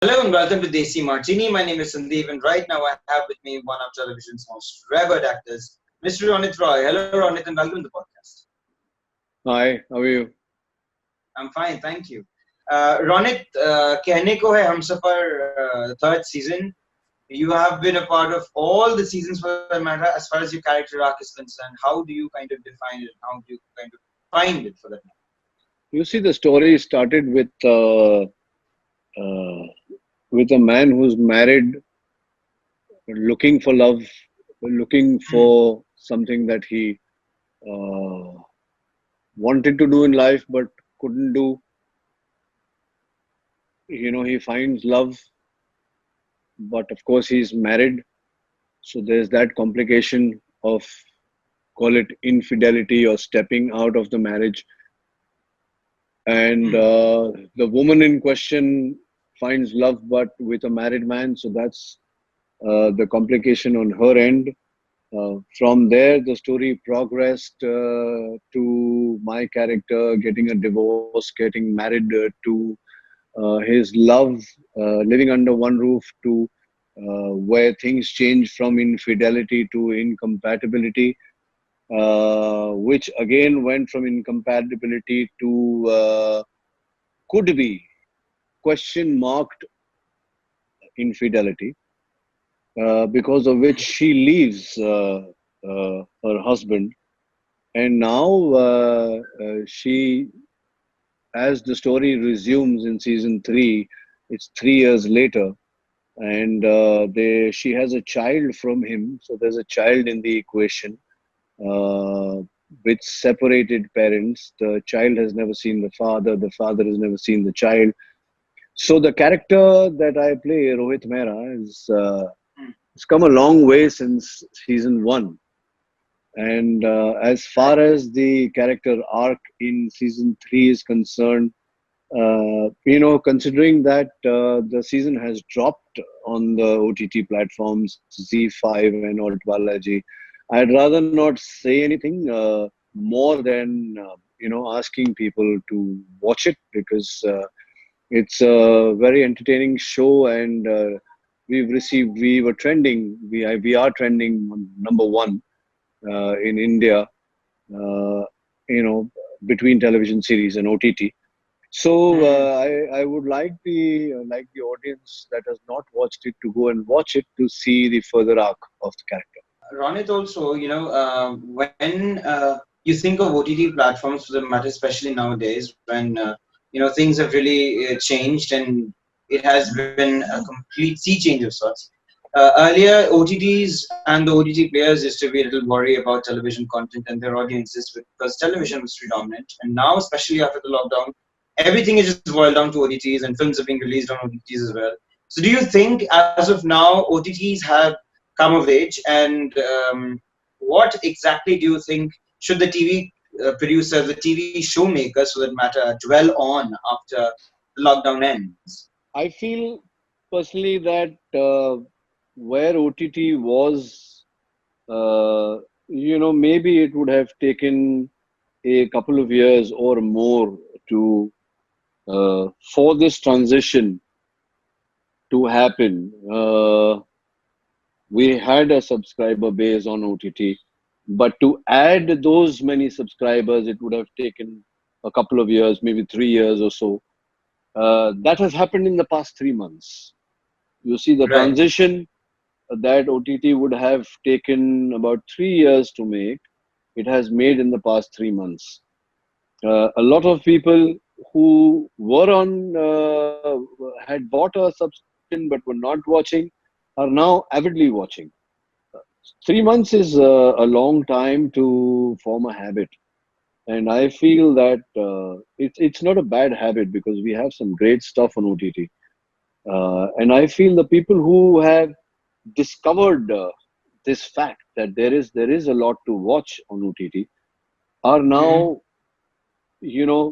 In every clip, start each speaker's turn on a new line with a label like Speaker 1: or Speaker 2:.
Speaker 1: Hello and welcome to Desi Martini. My name is Sandeep, and right now I have with me one of television's most revered actors, Mr. Ronit Roy. Hello, Ronit, and welcome to the podcast.
Speaker 2: Hi, how are you?
Speaker 1: I'm fine, thank you. Ronit, Kehne ko hai Humsafar third season. You have been a part of all the seasons for that matter. As far as your character arc is concerned, how do you kind of define it? How do you kind of find it for that matter?
Speaker 2: You see, the story started uh, with a man who's married, looking for love, looking
Speaker 1: Hmm.
Speaker 2: for something that he uh, wanted to do in life but couldn't do. He finds love, but of course he's married, so there's that complication of, call it, infidelity or stepping out of the marriage. And
Speaker 1: Hmm.
Speaker 2: the woman in question finds love but with a married man, so that's the complication on her end. From there, the story progressed to my character getting a divorce, getting married to his love, living under one roof, to where things change from infidelity to incompatibility, which again went from incompatibility to could be question marked infidelity, because of which she leaves her husband. And now she, as the story resumes in season three, it's 3 years later, and she has a child from him. So there's a child in the equation, uh, with separated parents. The child has never seen the father. The father has never seen the child. So the character that I play, Rohit Mehra,
Speaker 1: Hmm.
Speaker 2: has come a long way since season one. And as
Speaker 1: Right.
Speaker 2: far as the character arc in season three is concerned, considering that the season has dropped on the OTT platforms, Z5 and ALTBalaji, I'd rather not say anything more than asking people to watch it, because it's a very entertaining show, and we were trending, we are trending number one in India, uh, you know, between television series and OTT. So
Speaker 1: Hmm.
Speaker 2: I would like the audience that has not watched it to go and watch it to see the further arc of the character.
Speaker 1: Ronit, also, when you think of OTT platforms for the matter, especially nowadays, when things have really changed and it has been a complete sea change of sorts. Earlier, OTTs and the OTT players used to be a little worried about television content and their audiences because television was predominant. And now, especially after the lockdown, everything is just boiled down to OTTs, and films are being released on OTTs as well. So, do you think, as of now, OTTs have come of age, and what exactly do you think should the TV producers, the TV showmakers, for that matter, dwell on after the lockdown ends?
Speaker 2: I feel personally that where OTT was, maybe it would have taken a couple of years or more to for this transition to happen. We had a subscriber base on OTT, but to add those many subscribers, it would have taken a couple of years, maybe 3 years or so. That has happened in the past 3 months. You see, the
Speaker 1: Right.
Speaker 2: transition that OTT would have taken about 3 years to make, it has made in the past 3 months. A lot of people who were had bought a subscription but were not watching are now avidly watching. 3 months is a long time to form a habit, and I feel that it's not a bad habit because we have some great stuff on OTT, and I feel the people who have discovered this fact that there is a lot to watch on OTT are
Speaker 1: Hmm.
Speaker 2: now,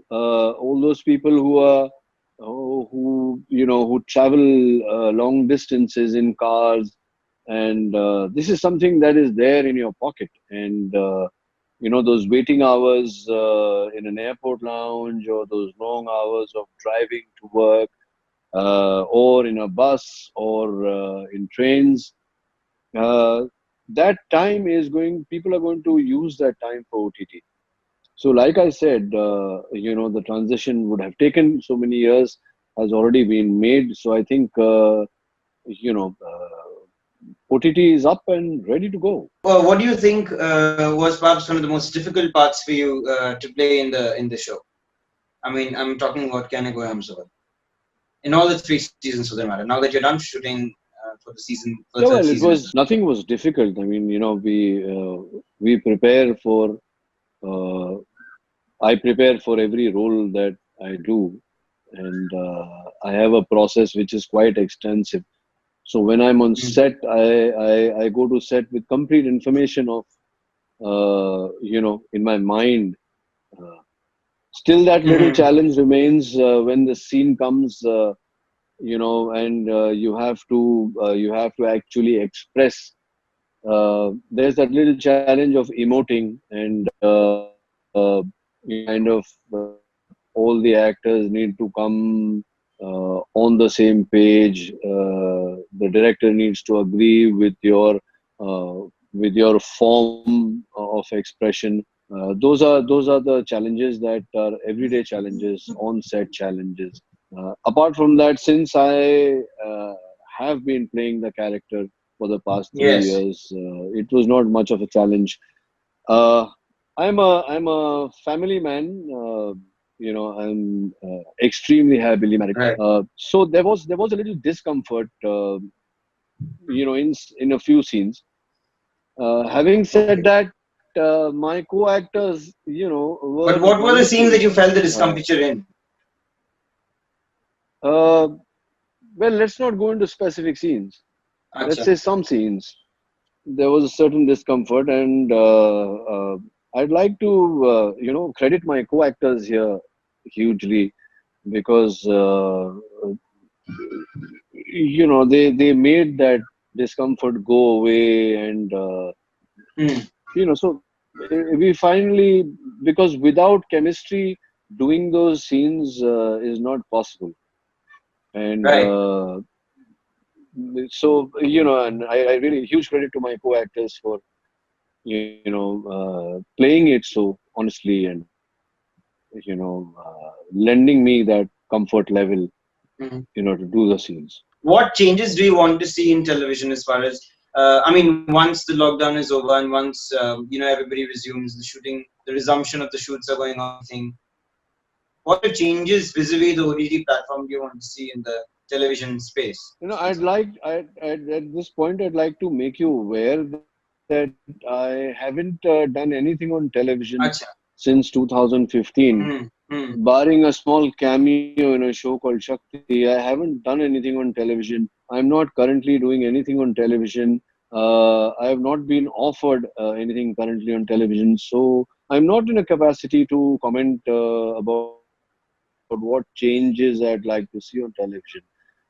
Speaker 2: all those people who are who travel long distances in cars, and this is something that is there in your pocket. And those waiting hours in an airport lounge, or those long hours of driving to work, or in a bus or in trains. Uh, that time is going. People are going to use that time for OTT. So, like I said, the transition would have taken so many years, has already been made. So, I think OTT is up and ready to go.
Speaker 1: What do you think was perhaps one of the most difficult parts for you to play in the show? I mean, I'm talking about Kehne Humsafar. In all the three seasons, for that matter. Now that you're done shooting for the third
Speaker 2: Yeah, well,
Speaker 1: season
Speaker 2: it
Speaker 1: as well.
Speaker 2: was nothing was difficult. I mean, we prepare for. Uh, I prepare for every role that I do, and I have a process which is quite extensive. So when I'm on
Speaker 1: Mm.
Speaker 2: set, I go to set with complete information of in my mind. Uh, Still, that little
Speaker 1: Mm-hmm.
Speaker 2: challenge remains when the scene comes, and you have to actually express. There's that little challenge of emoting, and kind of all the actors need to come on the same page. The director needs to agree with your form of expression. Those are the challenges that are everyday challenges, on-set challenges. Apart from that, since I have been playing the character for the past three
Speaker 1: Yes.
Speaker 2: years, it was not much of a challenge. Uh, I'm a family man. I'm extremely happily married.
Speaker 1: Right.
Speaker 2: So there was a little discomfort, in a few scenes. Having said
Speaker 1: Okay.
Speaker 2: that, my co-actors, were
Speaker 1: But what were the scenes
Speaker 2: wonderful.
Speaker 1: that you felt the
Speaker 2: Uh,
Speaker 1: discomfiture in?
Speaker 2: uh, well, let's not go into specific scenes. Let's
Speaker 1: Acha.
Speaker 2: say some scenes. There was a certain discomfort, and I'd like to, credit my co-actors here hugely because they made that discomfort go away, and
Speaker 1: Mm.
Speaker 2: so we finally, because without chemistry, doing those scenes is not possible, and
Speaker 1: Right.
Speaker 2: so and I really huge credit to my co-actors for playing it so honestly, and lending me that comfort level,
Speaker 1: Mhm.
Speaker 2: to do the scenes.
Speaker 1: What changes do you want to see in television as far as I mean, once the lockdown is over and once everybody resumes the shooting, the resumption of the shoots are going on. Thing. What are changes vis-a-vis the OTT platform do you want to see in the television space?
Speaker 2: At this point, I'd like to make you aware that I haven't done anything on television
Speaker 1: Acha.
Speaker 2: since 2015.
Speaker 1: Hmm. Hmm.
Speaker 2: Barring a small cameo in a show called Shakti, I haven't done anything on television. I'm not currently doing anything on television. I have not been offered anything currently on television, so I'm not in a capacity to comment about what changes I'd like to see on television.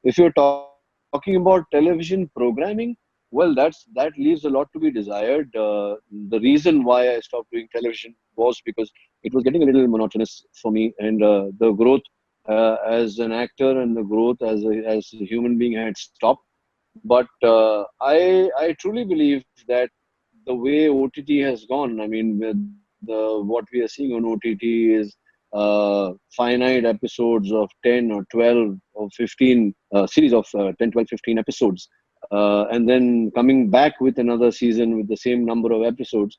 Speaker 2: If you're talking about television programming, well, that leaves a lot to be desired. The reason why I stopped doing television was because it was getting a little monotonous for me, and the growth as an actor and the growth as a human being had stopped. But I truly believe that the way OTT has gone, I mean, what we are seeing on OTT is finite episodes of 10 or 12 or 15 series of 10, 12, 15 episodes, and then coming back with another season with the same number of episodes.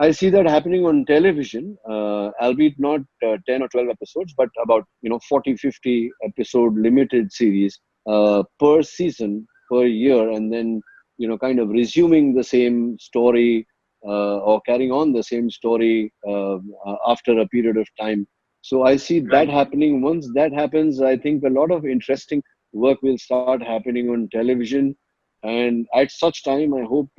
Speaker 2: I see that happening on television, albeit not 10 or 12 episodes, but about 40, 50 episode limited series per season per year, and then kind of resuming the same story or carrying on the same story after a period of time. So I see that
Speaker 1: Right.
Speaker 2: happening. Once that happens, I think a lot of interesting work will start happening on television, and at such time, I hope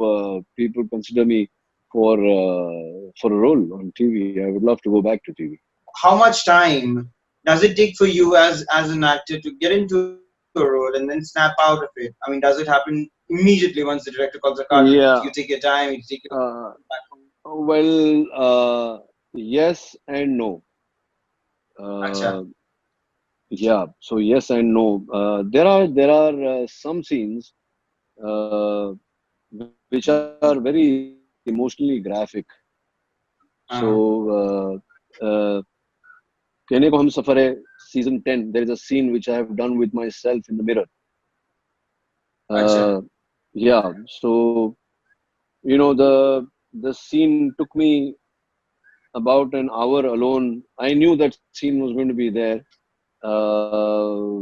Speaker 2: people consider me for a role on TV. I would love to go back to TV.
Speaker 1: How much time does it take for you as an actor to get into a role and then snap out of it? I mean, does it happen immediately once the director calls a card? You take your
Speaker 2: Yeah.
Speaker 1: time, you take your
Speaker 2: Uh,
Speaker 1: back home.
Speaker 2: well, yes and no.
Speaker 1: Acha.
Speaker 2: Uh, Yeah. So yes and no. There are some scenes uh, which are very emotionally graphic.
Speaker 1: Uh,
Speaker 2: So Kehne ko Humsafar hai, season 10. There is a scene which I have done with myself in the mirror.
Speaker 1: acha,
Speaker 2: Uh, yeah. So the scene took me about an hour alone. I knew that scene was going to be there.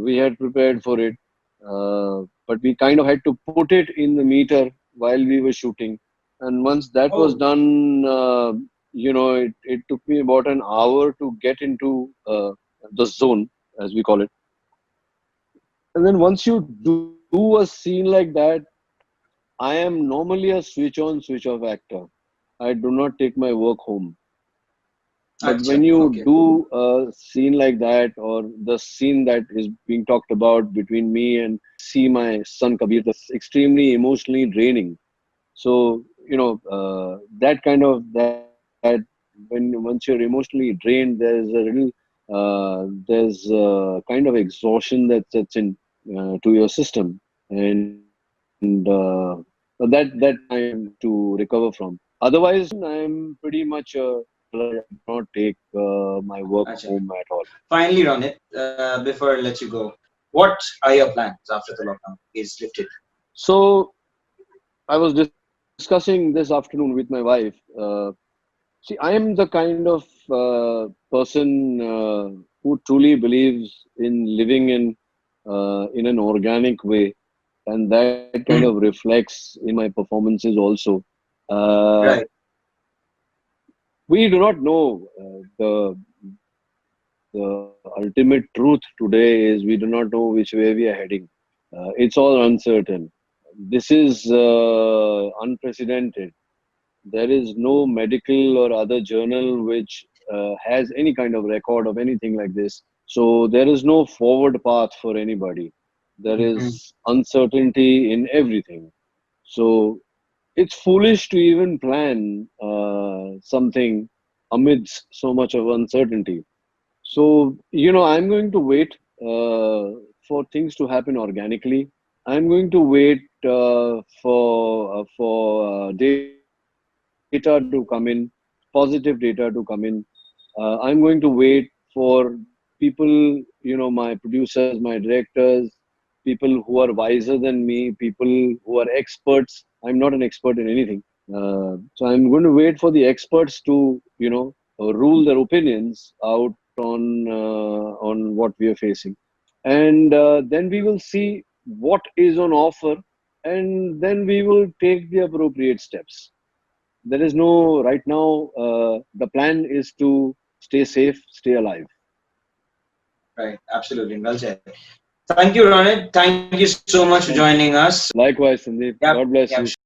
Speaker 2: We had prepared for it, but we kind of had to put it in the meter while we were shooting. And once that was
Speaker 1: oh,
Speaker 2: done, it took me about an hour to get into the zone, as we call it. And then once you do a scene like that, I am normally a switch on, switch off actor. I do not take my work home. But
Speaker 1: acha,
Speaker 2: when you
Speaker 1: okay,
Speaker 2: do a scene like that, or the scene that is being talked about between me and see my son Kabir, that's extremely emotionally draining. So that when once you're emotionally drained, there's a kind of exhaustion that sets in to your system, and that takes time to recover from. Otherwise, I'm pretty much a traveler. I do not take my work
Speaker 1: acha.
Speaker 2: home at all.
Speaker 1: Finally, Ronit, before I let you go, what are your plans after the lockdown is lifted?
Speaker 2: So I was discussing this afternoon with my wife. See, I am the kind of person who truly believes in living in an organic way, and that kind of
Speaker 1: Hmm.
Speaker 2: reflects in my performances also. Uh,
Speaker 1: Right.
Speaker 2: we do not know the ultimate truth today is we do not know which way we are heading. It's all uncertain. This is unprecedented. There is no medical or other journal which has any kind of record of anything like this. So there is no forward path for anybody. There
Speaker 1: Mhm.
Speaker 2: is uncertainty in everything. So it's foolish to even plan something amidst so much of uncertainty. So, I'm going to wait for things to happen organically. I'm going to wait for data to come in, positive data to come in. I'm going to wait for people, my producers, my directors, people who are wiser than me, people who are experts. I'm not an expert in anything. So I'm going to wait for the experts to, rule their opinions out on what we are facing, and then we will see what is on offer, and then we will take the appropriate steps. There is no right now. The plan is to stay safe, stay alive.
Speaker 1: Right. Absolutely. Well said. Thank you, Ronit. Thank you so much for joining
Speaker 2: Thank you.
Speaker 1: us.
Speaker 2: Likewise, Sandeep.
Speaker 1: Yep.
Speaker 2: God bless
Speaker 1: Yep.
Speaker 2: you.
Speaker 1: Sure.